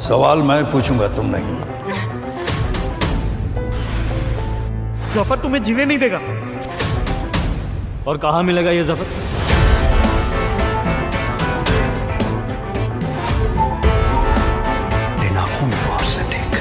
सवाल मैं पूछूंगा, तुम नहीं। जफर तुम्हें जीने नहीं देगा। और कहाँ मिलेगा ये जफर? इन आंखों में गौर से देख,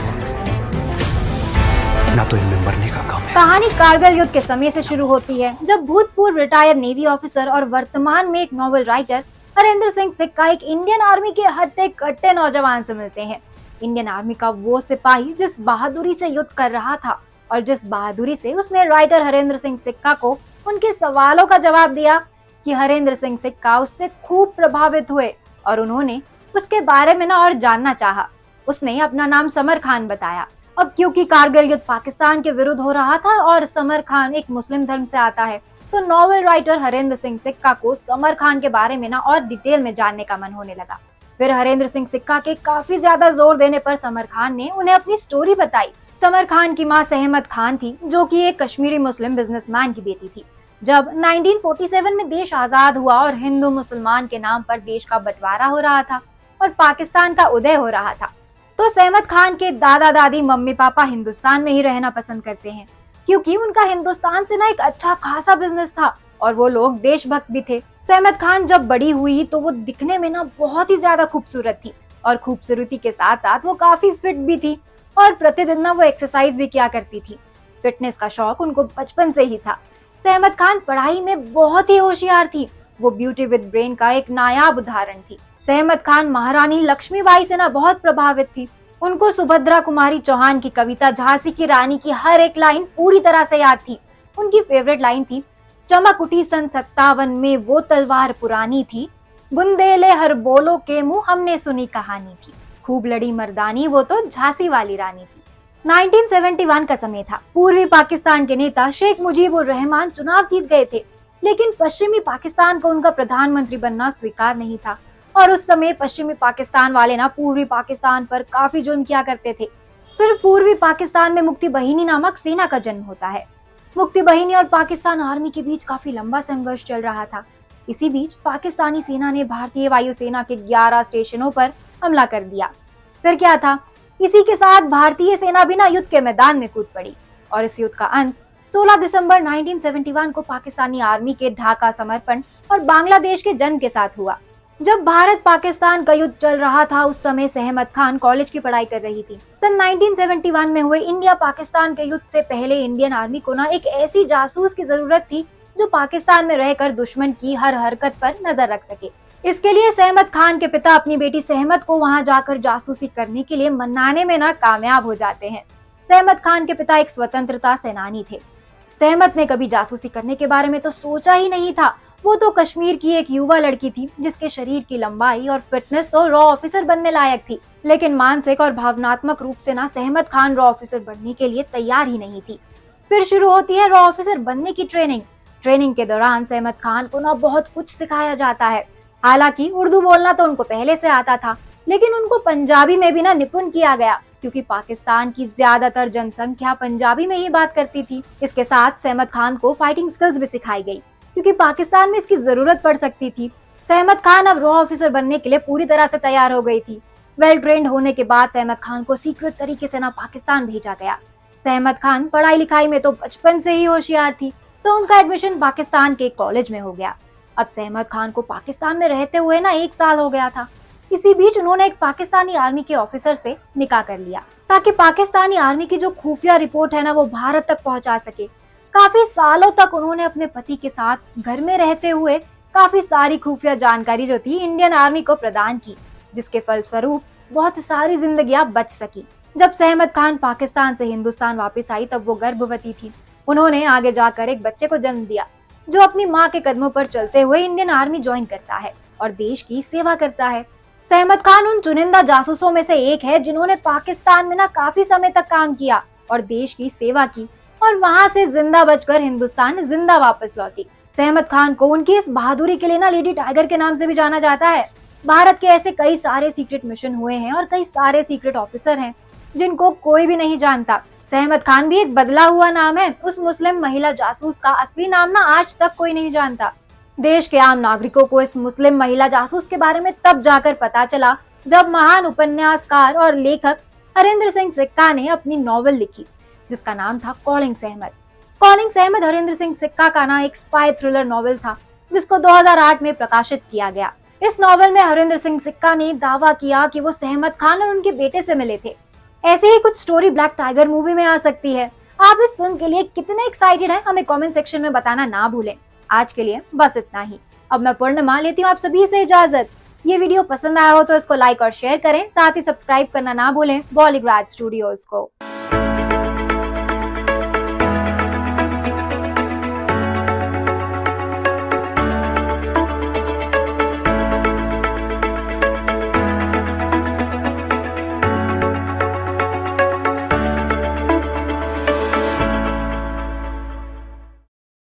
ना तो इनमें मरने का गम है। कहानी कारगिल युद्ध के समय से शुरू होती है, जब भूतपूर्व रिटायर्ड नेवी ऑफिसर और वर्तमान में एक नॉवेल राइटर हरेंद्र सिंह सिक्का एक इंडियन आर्मी के हट्टे कट्टे नौजवान से मिलते हैं। इंडियन आर्मी का वो सिपाही जिस बहादुरी से युद्ध कर रहा था और जिस बहादुरी से उसने राइटर हरेंद्र सिंह सिक्का को उनके सवालों का जवाब दिया, कि हरेंद्र सिंह सिक्का उससे खूब प्रभावित हुए और उन्होंने उसके बारे में और जानना चाहा। उसने अपना नाम समर खान बताया। अब क्योंकि कारगिल युद्ध पाकिस्तान के विरुद्ध हो रहा था और समर खान एक मुस्लिम धर्म से आता है, तो नॉवेल राइटर हरेंद्र सिंह सिक्का को समर खान के बारे में और डिटेल में जानने का मन होने लगा। फिर हरेंद्र सिंह सिक्का के काफी ज्यादा जोर देने पर समर खान ने उन्हें अपनी स्टोरी बताई। समर खान की मां सहमत खान थी, जो कि एक कश्मीरी मुस्लिम बिजनेसमैन की बेटी थी। जब 1947 में देश आजाद हुआ और हिंदू मुसलमान के नाम पर देश का बंटवारा हो रहा था और पाकिस्तान का उदय हो रहा था, तो सहमत खान के दादा दादी मम्मी पापा हिंदुस्तान में ही रहना पसंद करते हैं, क्योंकि उनका हिंदुस्तान से एक अच्छा खासा बिजनेस था और वो लोग देशभक्त भी थे। सहमत खान जब बड़ी हुई तो वो दिखने में बहुत ही ज्यादा खूबसूरत थी और खूबसूरती के साथ साथ वो काफी फिट भी थी और प्रतिदिन वो एक्सरसाइज भी किया करती थी। फिटनेस का शौक उनको बचपन से ही था। सहमत खान पढ़ाई में बहुत ही होशियार थी। वो ब्यूटी विद ब्रेन का एक नायाब उदाहरण थी। सहमत खान महारानी लक्ष्मीबाई से बहुत प्रभावित थी। उनको सुभद्रा कुमारी चौहान की कविता झांसी की रानी की हर एक लाइन पूरी तरह से याद थी। उनकी फेवरेट लाइन थी, चमक उठी सन 57 में वो तलवार पुरानी थी, बुंदेले हर बोलो के मुंह हमने सुनी कहानी थी, खूब लड़ी मर्दानी वो तो झांसी वाली रानी थी। 1971 का समय था। पूर्वी पाकिस्तान के नेता शेख मुजीबुर रहमान चुनाव जीत गए थे, लेकिन पश्चिमी पाकिस्तान को उनका प्रधानमंत्री बनना स्वीकार नहीं था और उस समय पश्चिमी पाकिस्तान वाले पूर्वी पाकिस्तान पर काफी जुल्म किया करते थे। फिर पूर्वी पाकिस्तान में मुक्ति बहिनी नामक सेना का जन्म होता है। मुक्ति बहिनी और पाकिस्तान आर्मी के बीच काफी लंबा संघर्ष चल रहा था। इसी बीच पाकिस्तानी सेना ने भारतीय वायुसेना के 11 स्टेशनों पर हमला कर दिया। फिर क्या था, इसी के साथ भारतीय सेना भी युद्ध के मैदान में कूद पड़ी और इस युद्ध का अंत 16 दिसंबर 1971 को पाकिस्तानी आर्मी के ढाका समर्पण और बांग्लादेश के जन्म के साथ हुआ। जब भारत पाकिस्तान का युद्ध चल रहा था, उस समय सहमत खान कॉलेज की पढ़ाई कर रही थी। सन 1971 में हुए इंडिया पाकिस्तान के युद्ध से पहले इंडियन आर्मी को एक ऐसी जासूस की जरूरत थी जो पाकिस्तान में रहकर दुश्मन की हर हरकत पर नजर रख सके। इसके लिए सहमत खान के पिता अपनी बेटी सहमत को वहां जाकर जासूसी करने के लिए मनाने में कामयाब हो जाते हैं। सहमत खान के पिता एक स्वतंत्रता सेनानी थे। सहमत ने कभी जासूसी करने के बारे में तो सोचा ही नहीं था। वो तो कश्मीर की एक युवा लड़की थी जिसके शरीर की लंबाई और फिटनेस तो रॉ ऑफिसर बनने लायक थी, लेकिन मानसिक और भावनात्मक रूप से सहमत खान रॉ ऑफिसर बनने के लिए तैयार ही नहीं थी। फिर शुरू होती है रॉ ऑफिसर बनने की ट्रेनिंग। ट्रेनिंग के दौरान सहमत खान को बहुत कुछ सिखाया जाता है। हालांकि उर्दू बोलना तो उनको पहले से आता था, लेकिन उनको पंजाबी में भी निपुण किया गया, क्योंकि पाकिस्तान की ज्यादातर जनसंख्या पंजाबी में ही बात करती थी। इसके साथ सहमत खान को फाइटिंग स्किल्स भी सिखाई गई, क्योंकि पाकिस्तान में इसकी जरूरत पड़ सकती थी। सहमत खान अब रॉ ऑफिसर बनने के लिए पूरी तरह से तैयार हो गई थी। वेल ट्रेंड होने के बाद सहमत खान को सीक्रेट तरीके से पाकिस्तान भेजा गया। सहमत खान पढ़ाई लिखाई में तो बचपन से ही होशियार थी, तो उनका एडमिशन पाकिस्तान के कॉलेज में हो गया। अब सहमत खान को पाकिस्तान में रहते हुए 1 साल हो गया था। इसी बीच उन्होंने एक पाकिस्तानी आर्मी के ऑफिसर से निकाह कर लिया, ताकि पाकिस्तानी आर्मी की जो खुफिया रिपोर्ट है वो भारत तक पहुंचा सके। काफी सालों तक उन्होंने अपने पति के साथ घर में रहते हुए काफी सारी खुफिया जानकारी जो थी इंडियन आर्मी को प्रदान की, जिसके फलस्वरूप बहुत सारी जिंदगियां बच सकी। जब सहमत खान पाकिस्तान से हिंदुस्तान वापस आई तब वो गर्भवती थी। उन्होंने आगे जाकर एक बच्चे को जन्म दिया, जो अपनी माँ के कदमों पर चलते हुए इंडियन आर्मी ज्वाइन करता है और देश की सेवा करता है। सहमत खान उन चुनिंदा जासूसों में से एक है जिन्होंने पाकिस्तान में काफी समय तक काम किया और देश की सेवा की और वहां से जिंदा बचकर हिंदुस्तान जिंदा वापस लौटी। सहमत खान को उनकी इस बहादुरी के लिए लेडी टाइगर के नाम से भी जाना जाता है। भारत के ऐसे कई सारे सीक्रेट मिशन हुए हैं और कई सारे सीक्रेट ऑफिसर हैं जिनको कोई भी नहीं जानता। सहमत खान भी एक बदला हुआ नाम है। उस मुस्लिम महिला जासूस का असली नाम आज तक कोई नहीं जानता। देश के आम नागरिकों को इस मुस्लिम महिला जासूस के बारे में तब जाकर पता चला जब महान उपन्यासकार और लेखक हरेंद्र सिंह सिक्का ने अपनी नॉवल लिखी जिसका नाम था कॉलिंग्स अहमद। कॉलिंग्स अहमद हरेंद्र सिंह सिक्का का एक स्पाई थ्रिलर नॉवल था जिसको 2008 में प्रकाशित किया गया। इस नॉवल में हरेंद्र सिंह सिक्का ने दावा किया कि वो सहमत खान और उनके बेटे से मिले थे। ऐसे ही कुछ स्टोरी ब्लैक टाइगर मूवी में आ सकती है। आप इस फिल्म के लिए कितने एक्साइटेड हैं हमें कमेंट सेक्शन में बताना ना भूलें। आज के लिए बस इतना ही। अब मैं पूर्णिमा लेती हूँ आप सभी से इजाजत। ये वीडियो पसंद आया हो तो इसको लाइक और शेयर करें, साथ ही सब्सक्राइब करना ना भूलें बॉलीग्राज स्टूडियोज को।